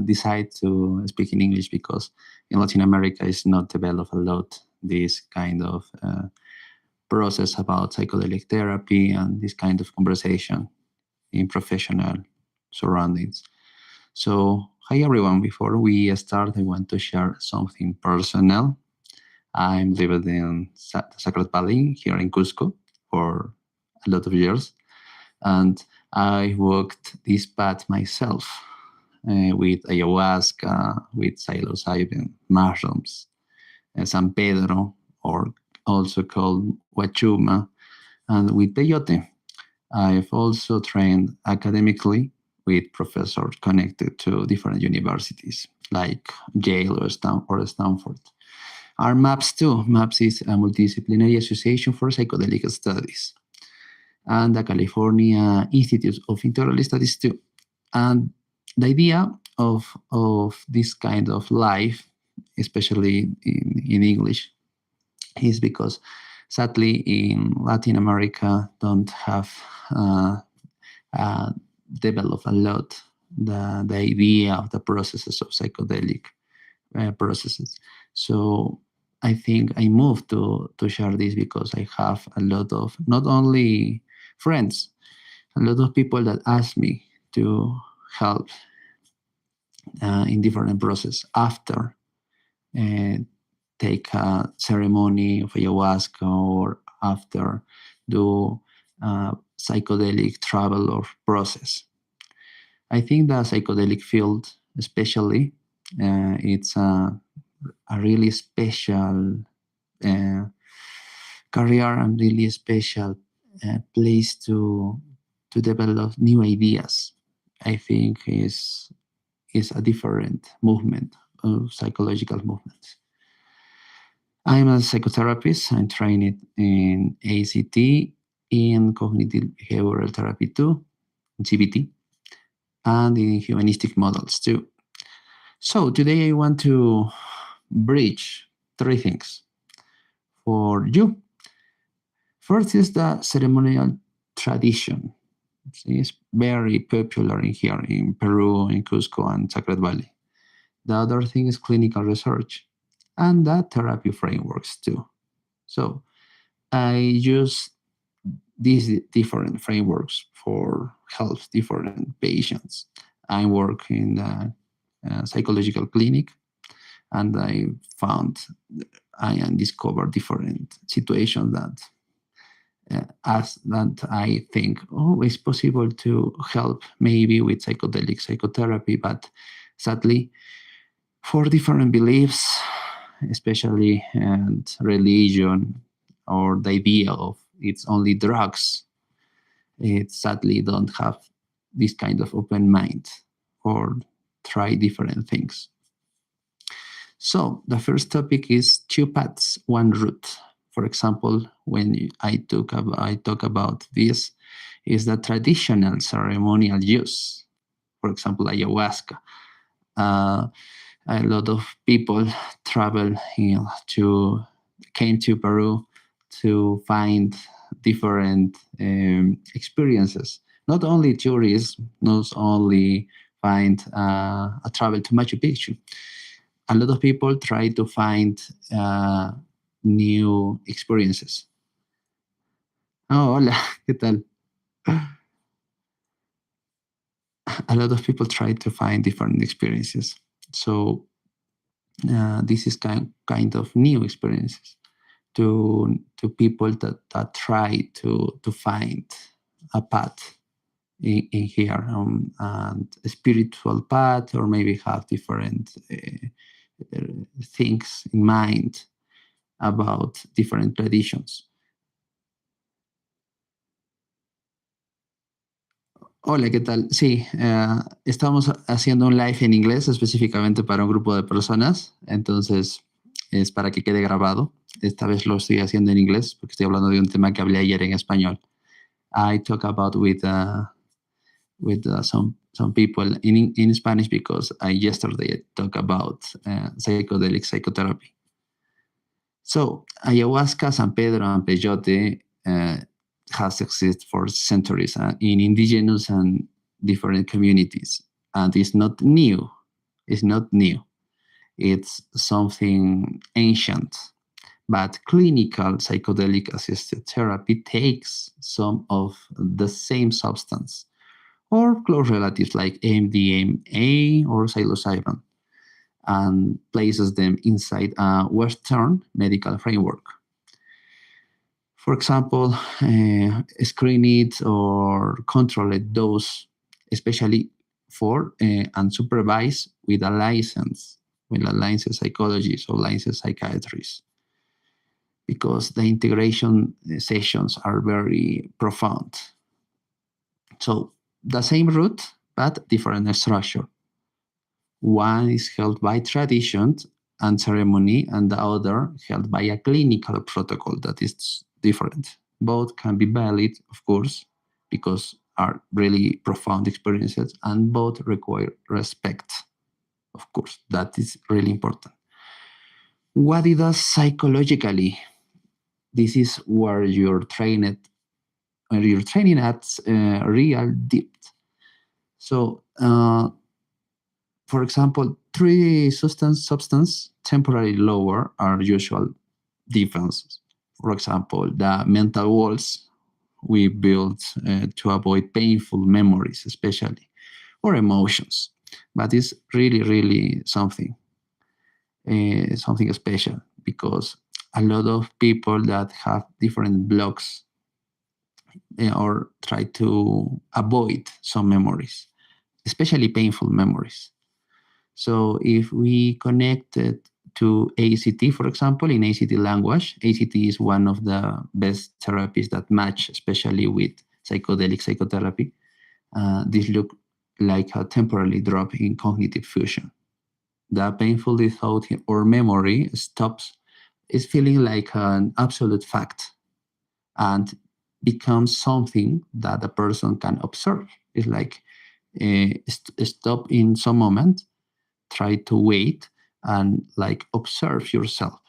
decide to speak in English because in Latin America is not developed a lot this kind of process about psychedelic therapy and this kind of conversation in professional surroundings. So, hi everyone. Before we start, I want to share something personal. I'm living in Sacred Valley here in Cusco for a lot of years, and I walked this path myself with ayahuasca, with psilocybin, mushrooms, San Pedro, or also called Huachuma, and with peyote. I've also trained academically with professors connected to different universities like Yale or Stanford. Our MAPS too. MAPS is a multidisciplinary association for psychedelic studies, and the California Institute of Integral Studies too. And the idea of this kind of life, especially in English, is because sadly in Latin America don't have developed a lot the idea of the processes of psychedelic processes. So I think I moved to share this because I have a lot of not only friends, a lot of people that ask me to help in different process after take a ceremony of ayahuasca or after do psychedelic travel or process. I think the psychedelic field, especially, it's a really special career and really special place to develop new ideas. I think is a different movement of psychological movements. I'm a psychotherapist. I'm trained in ACT, in cognitive behavioral therapy too, in CBT, and in humanistic models too. So today I want to bridge three things for you. First is the ceremonial tradition. It's very popular in here in Peru, in Cusco, and Sacred Valley. The other thing is clinical research and the therapy frameworks too. So I use these different frameworks for help different patients. I work in a psychological clinic, and I discovered different situations that I think, it's possible to help maybe with psychedelic psychotherapy, but sadly, for different beliefs, especially and religion or the idea of it's only drugs, it sadly don't have this kind of open mind or try different things. So the first topic is two paths, one route. For example, when I talk about this, is the traditional ceremonial use. For example, ayahuasca. A lot of people came to Peru to find different experiences. Not only tourists, not only find a travel to Machu Picchu. A lot of people try to find new experiences. Oh, hola, ¿qué tal? A lot of people try to find different experiences. So this is kind of new experiences to people that try to find a path in here, and a spiritual path, or maybe have different things in mind about different traditions. Hola, ¿qué tal? Sí, estamos haciendo un live en inglés específicamente para un grupo de personas, entonces es para que quede grabado. Esta vez lo estoy haciendo en inglés porque estoy hablando de un tema que hablé ayer en español. I talk about with some people in Spanish because I yesterday talked about psychedelic psychotherapy. So ayahuasca, San Pedro, and peyote has existed for centuries in indigenous and different communities, and it's not new. It's not new. It's something ancient. But clinical psychedelic assisted therapy takes some of the same substance or close relatives like MDMA or psilocybin and places them inside a Western medical framework. For example, screen it or control it dose, especially for unsupervised with a licensed psychologist or licensed psychiatrist, because the integration sessions are very profound. So the same route, but different structure. One is held by tradition and ceremony, and the other held by a clinical protocol that is different. Both can be valid, of course, because are really profound experiences, and both require respect. Of course, that is really important. What it does psychologically, this is where you're training at real depth. So, for example, three substance temporarily lower are usual defenses. For example, the mental walls we build to avoid painful memories, especially, or emotions. But it's really, really something special, because a lot of people that have different blocks or try to avoid some memories, especially painful memories. So if we connect it to ACT, for example, in ACT language, ACT is one of the best therapies that match, especially with psychedelic psychotherapy. This look like a temporary drop in cognitive fusion. The painful thought or memory stops, is feeling like an absolute fact, and becomes something that a person can observe. It's like stop in some moment, try to wait, and like observe yourself.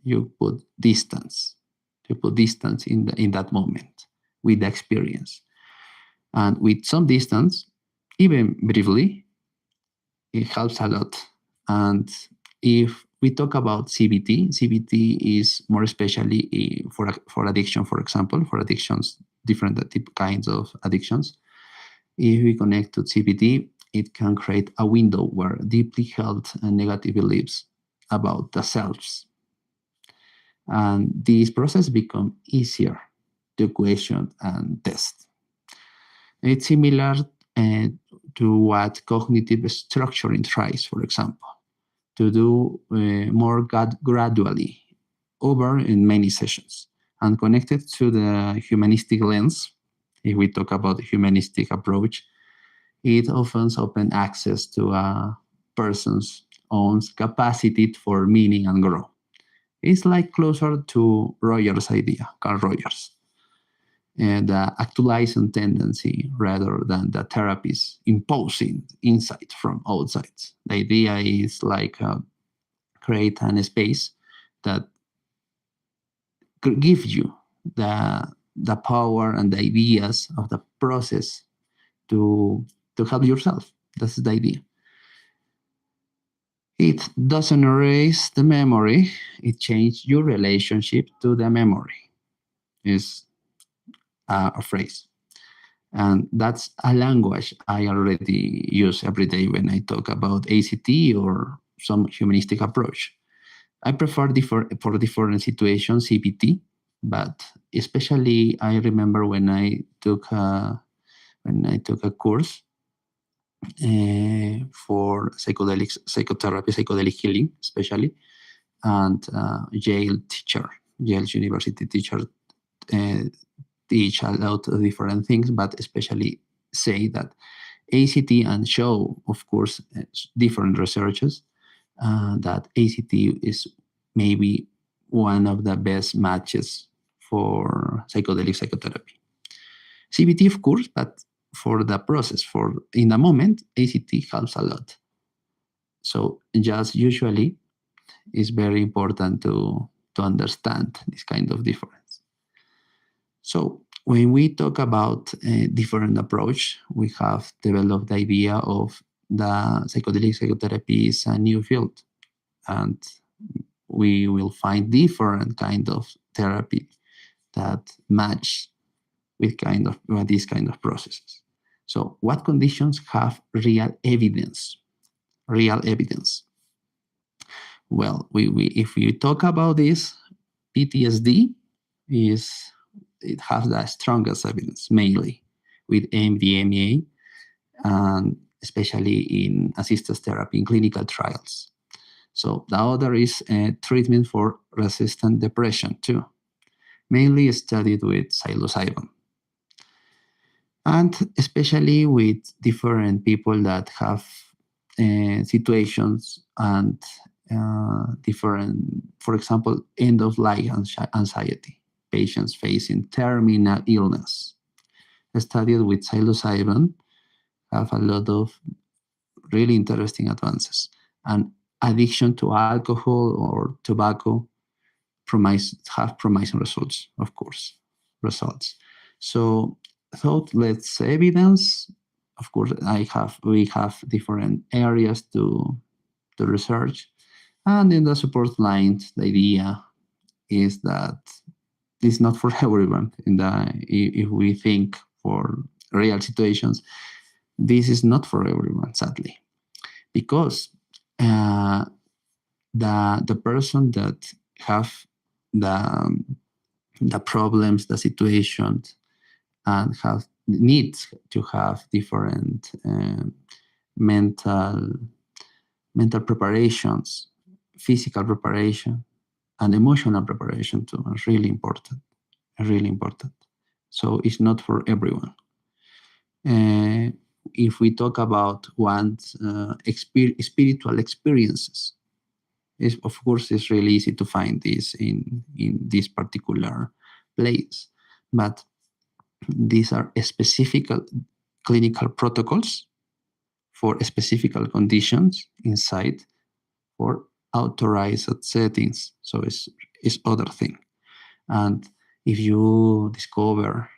You put distance. You put distance in that moment with the experience, and with some distance, even briefly, it helps a lot. And if we talk about CBT is more especially for addiction, for example, for addictions, different kinds of addictions. If we connect to CBT, it can create a window where deeply held and negative beliefs about the selves, and this process become easier to question and test. It's similar to what cognitive structuring tries, for example, to do more gradually over in many sessions, and connected to the humanistic lens. If we talk about the humanistic approach, it often opens access to a person's own capacity for meaning and growth. It's like closer to Rogers' idea, Carl Rogers, and the actualizing tendency rather than the therapist imposing insight from outside. The idea is like create an space that gives you the power and the ideas of the process to help yourself. That's the idea. It doesn't erase the memory, it changes your relationship to the memory, is a phrase. And that's a language I already use every day when I talk about ACT or some humanistic approach. I prefer for different situations CBT, but especially I remember when I took a course for psychotherapy, psychedelic healing, especially, and Yale's university teacher uh, teach a lot of different things, but especially say that ACT, and show, of course, different researchers that ACT is maybe one of the best matches for psychedelic psychotherapy. CBT, of course, but for the process, for in the moment, ACT helps a lot. So just usually it's very important to understand this kind of difference. So when we talk about a different approach, we have developed the idea of the psychedelic psychotherapy is a new field, and we will find different kind of therapy that match with these kind of processes. So, what conditions have real evidence? Real evidence. Well, we if we talk about this, PTSD is it has the strongest evidence, mainly with MDMA, and especially in assisted therapy in clinical trials. So the other is treatment for resistant depression too, mainly studied with psilocybin, and especially with different people that have situations and different, for example, end of life anxiety, patients facing terminal illness. Studied with psilocybin have a lot of really interesting advances. And addiction to alcohol or tobacco have promising results, of course, results. So thought let's evidence. Of course, we have different areas to research, and in the support line, the idea is that it's not for everyone. If we think for real situations, this is not for everyone, sadly, because the person that have the the problems, the situations, and have needs to have different mental mental preparations, physical preparation, and emotional preparation too is really important. Really important. So it's not for everyone. If we talk about one's spiritual experiences, of course, it's really easy to find this in this particular place. But these are specific clinical protocols for specific conditions inside for authorized settings. So it's other thing. And if you discover,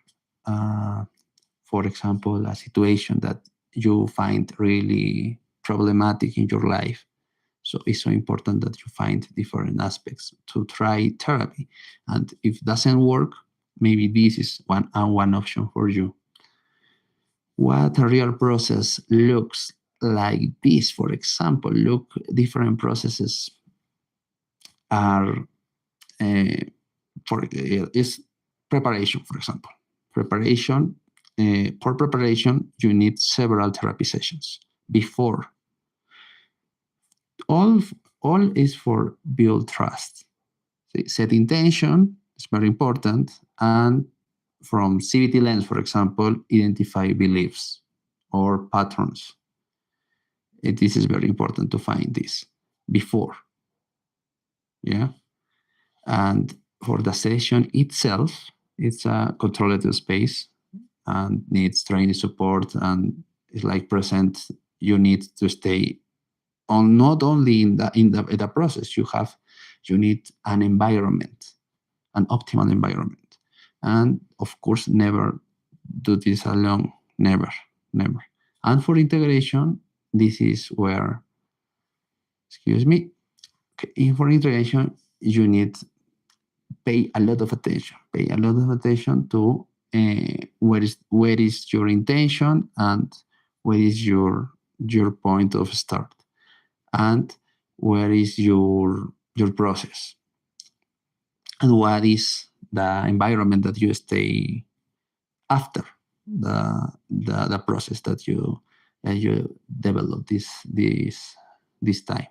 for example, a situation that you find really problematic in your life, so it's so important that you find different aspects to try therapy. And if it doesn't work, maybe this is one option for you. What a real process looks like this, for example, look, different processes are is preparation, for example. Preparation, for preparation, you need several therapy sessions before. All, all is for build trust. Set intention is very important, and from CBT lens, for example, identify beliefs or patterns. This is very important to find this before. Yeah. And for the session itself, it's a controlled space and needs training support, and it's like present. You need to stay on not only in the process. You need an environment, an optimal environment, and of course, never do this alone. Never, never. And for integration, this is where, excuse me, for integration, you need pay a lot of attention. Pay a lot of attention to where is your intention, and where is your point of start, and where is your process, and what is the environment that you stay after the process that you develop this time.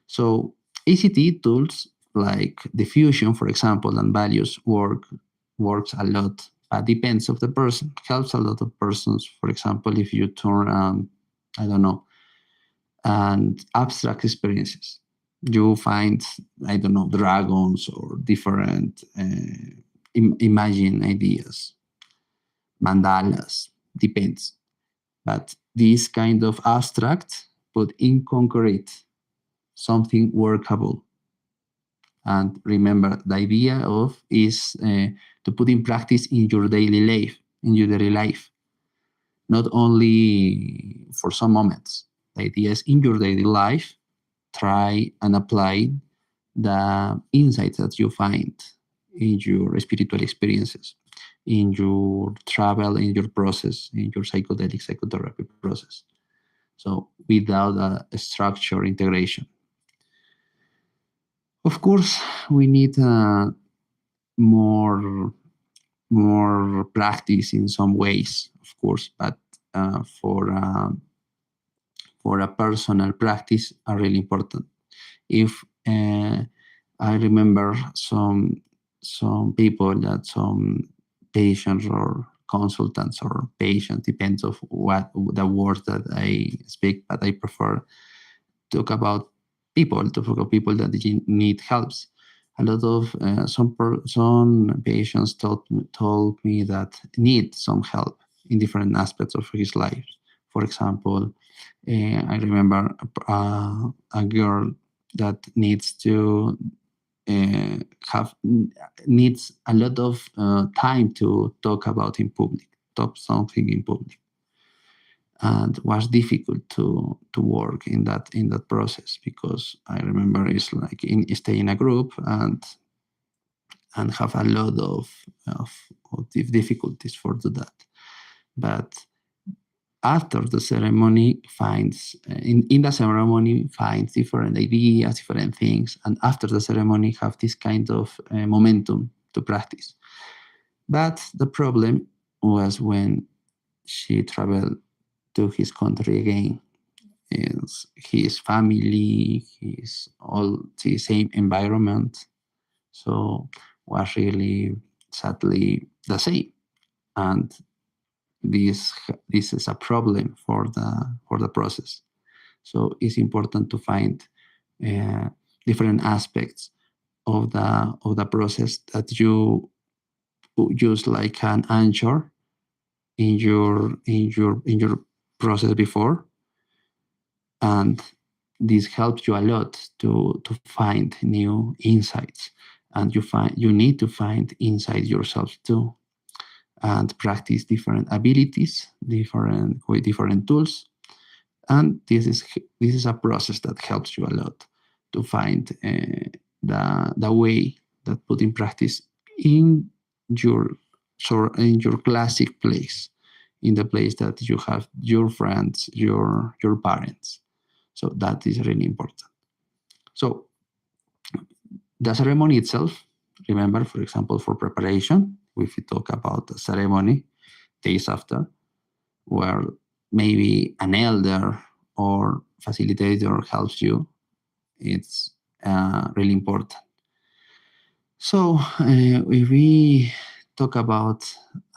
So ACT tools like diffusion, for example, and values works a lot, but depends of the person. Helps a lot of persons. For example, if you turn I don't know, and abstract experiences, you find, I don't know, dragons or different imagine ideas, mandalas, depends. But this kind of abstract, put in concrete, something workable. And remember, the idea of is to put in practice in your daily life, not only for some moments. The idea is in your daily life, try and apply the insights that you find in your spiritual experiences, in your travel, in your process, in your psychedelic psychotherapy process. So without a structure integration. Of course, we need more more practice in some ways, of course, but uh, for uh, for a personal practice are really important. If I remember some people that some patients or consultants or patients, depends of what the words that I speak, but I prefer talk about people, to talk about people that need helps. A lot of some patients told me that need some help in different aspects of his life. For example, I remember a girl that needs to have needs a lot of time to talk about in public, talk something in public, and was difficult to work in that process, because I remember it's like stay in a group and have a lot of difficulties for do that. But after the ceremony finds in the ceremony finds different ideas, different things, and after the ceremony have this kind of momentum to practice. But the problem was when she traveled to his country again. Is his family, his all the same environment, so was really sadly the same. And this is a problem for the process. So it's important to find uh, different aspects of the process that you use like an anchor in your process before, and this helps you a lot to find new insights. And you need to find insight yourself too, and practice different abilities, with different tools. And this is a process that helps you a lot to find the way that put in practice in your in your classic place, in the place that you have your friends, your parents. So that is really important. So the ceremony itself, remember, for example, for preparation, if we talk about the ceremony days after, where maybe an elder or facilitator helps you, it's really important. So if we talk about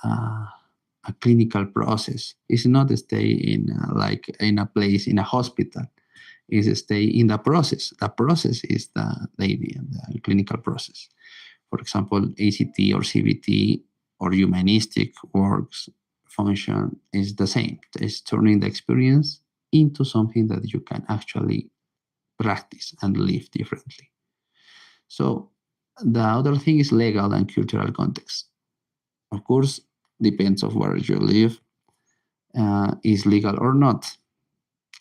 a clinical process, it's not to stay in like in a place in a hospital. Is stay in the process. The process is the idea, the clinical process. For example, ACT or CBT or humanistic works function is the same. It's turning the experience into something that you can actually practice and live differently. So the other thing is legal and cultural context. Of course, depends of where you live, is legal or not.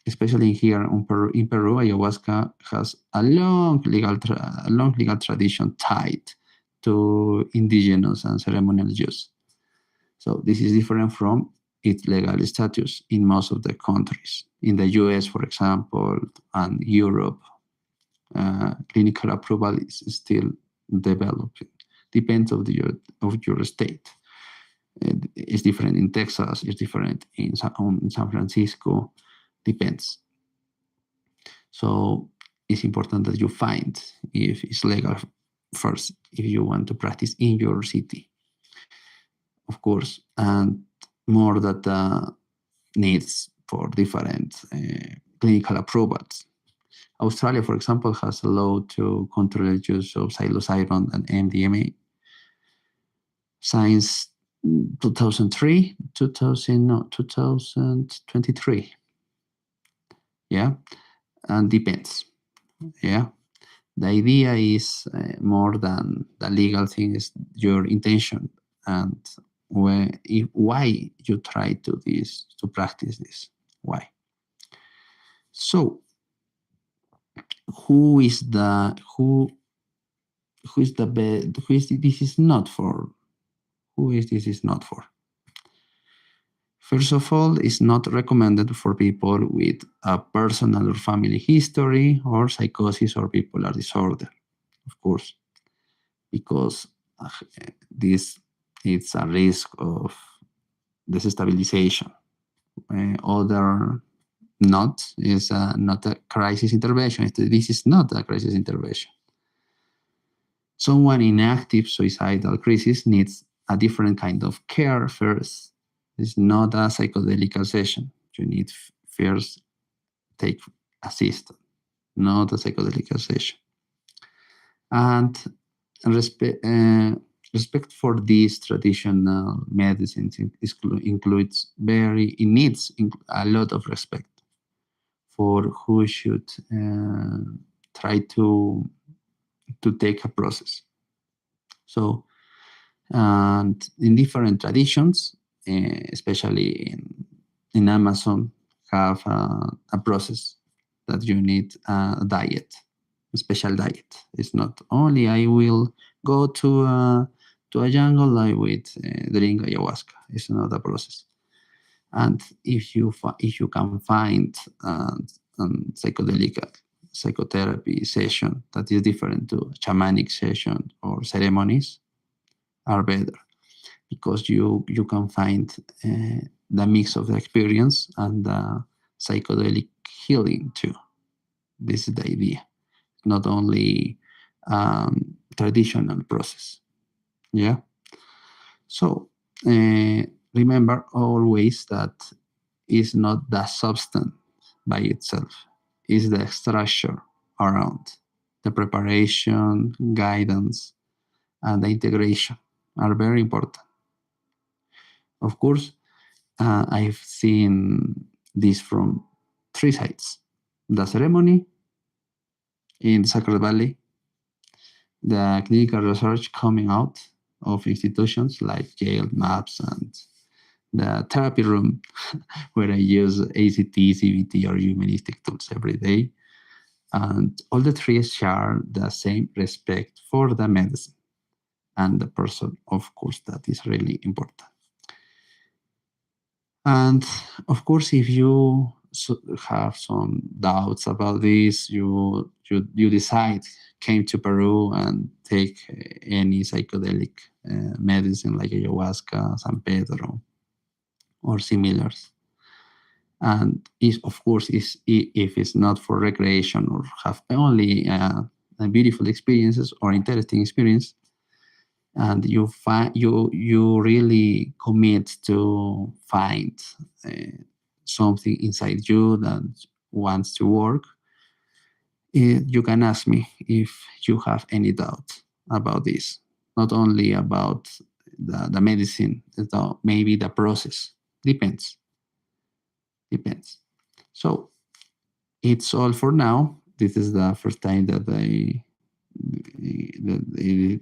Especially here in Peru, ayahuasca has a long legal tradition tied to indigenous and ceremonial use. So this is different from its legal status in most of the countries. In the US, for example, and Europe, clinical approval is still developing. Depends of your state. It's different in Texas. It's different in San Francisco. Depends. So it's important that you find if it's legal first, if you want to practice in your city, of course, and more data needs for different clinical approvals. Australia, for example, has a law to control the use of psilocybin and MDMA since 2023. Yeah, and depends. Yeah, the idea is more than the legal thing, is your intention and why you try to practice this. Why? So, who is the who is the who is this is not for? Who is this is not for? First of all, it's not recommended for people with a personal or family history or psychosis or bipolar disorder, of course, because this it's a risk of destabilization. Other not is not a crisis intervention. This is not a crisis intervention. Someone in active suicidal crisis needs a different kind of care first. It's not a psychedelic session. You need first take assistance, not a psychedelic session. And respect for these traditional medicines includes it needs a lot of respect for who should try to take a process. So, and in different traditions, especially in Amazon, have a process that you need a diet, a special diet. It's not only I will go to a jungle, I will drink ayahuasca. It's not a process. And if you can find psychedelic psychotherapy session that is different to shamanic session or ceremonies, are better, because you can find the mix of the experience and the psychedelic healing too. This is the idea, not only traditional process. Yeah. So remember always that it's not the substance by itself, it's the structure around. The preparation, guidance, and the integration are very important. Of course, I've seen this from three sides: the ceremony in Sacred Valley, the clinical research coming out of institutions like Yale, MAPS, and the therapy room where I use ACT, CBT, or humanistic tools every day. And all the three share the same respect for the medicine and the person, of course, that is really important. And of course, if you have some doubts about this, you decide came to Peru and take any psychedelic medicine like ayahuasca, San Pedro, or similars. And of course, if it's not for recreation or have only beautiful experiences or interesting experience, and you really commit to find something inside you that wants to work, you can ask me if you have any doubt about this, not only about the medicine, maybe the process. Depends. So it's all for now. This is the first time that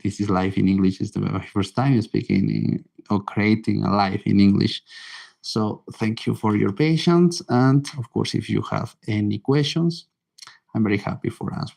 this is live in English. It's the first time speaking or creating a live in English. So thank you for your patience. And of course, if you have any questions, I'm very happy for answer.